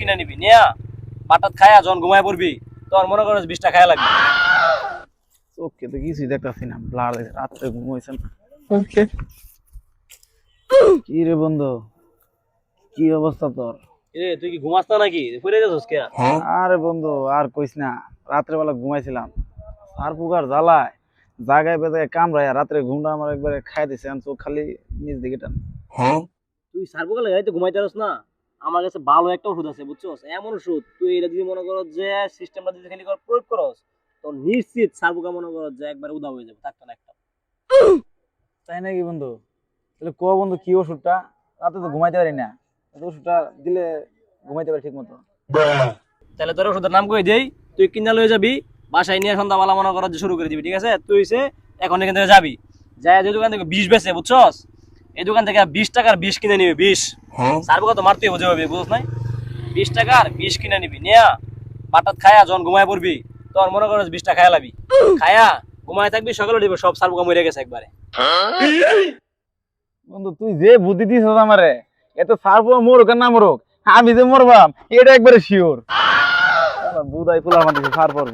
কিনে নিবি নিয়া বাটাত খায়া যখন ঘুমায় পড়বি তোর মনে করো 20টা খায়া লাগবে। ওকে তো কিছুই দেখতেছি না, ব্লার রাত্রে ঘুম হয়েছে না। ওকে কি রে বন্ধু, কি অবস্থা তোর? এ তুই কি ঘুমাস না নাকি, পড়ে যাচ্ছিস কে? আরে বন্ধু আর কইস না, রাত্রে বেলা ঘুমাইছিলাম, আর পুকার জ্বালায় জাগায় বেজায় কামড়ায়, রাত্রে ঘুমটা আমার একবারে খাই দিছে, আমি চোখ খালি নিচ দিকে টান। তুই সার্বকালে গাড়িতে ঘুমাইতে পারস না? আমার কাছে ভালো একটা ওষুধ আছে বুঝছস, এমন ওষুধ তুই এটা যদি মনে করো যে সিস্টেমটা যদি খালি প্রয়োগ করস তো নিশ্চিত সার্বকা মনে করো যে একবার উদা হয়ে যাবে, থাকতো না একটা। তাই নাকি বন্ধু? তাহলে ক বন্ধু কি ওষুধটা, রাতে তো ঘুমাইতে পারি না, এই ওষুধটা দিলে ঘুমাইতে পারি ঠিক মতো। তাহলে তোর ওষুধের নাম কই দেই, তুই কিনা লয়ে যাবি, বাসায় নিয়ে সন্ধ্যাবেলা মনে করো যে শুরু করে দিবি, ঠিক আছে? তুই এখন এখান থেকে যাবি, যাই যে দোকান থেকে 20 বেচে বুঝছস, এই দোকান থেকে 20 টাকার 20 কিনে নিবি। 20 সার্বকা তো মারতে বুঝে হবে, বুঝছ নাই? 20 টাকার 20 কিনে নিবি নিয়া বাটাত খায়া যখন ঘুমায় পড়বি তোর মনে করো 20টা খায়া লাবি, খায়া ঘুমায় থাকবি, সকালে উঠবি সব সার্বকা মরে গেছে একবারে। বন্ধু তুই যে বুদ্ধি দিছিস আমারে, এত সার পোয়া মরুক আর না মরুক, আমি যে মরবাম এটা একবারে শিওর। বুধাই ফুলা আমার দিছে সার পর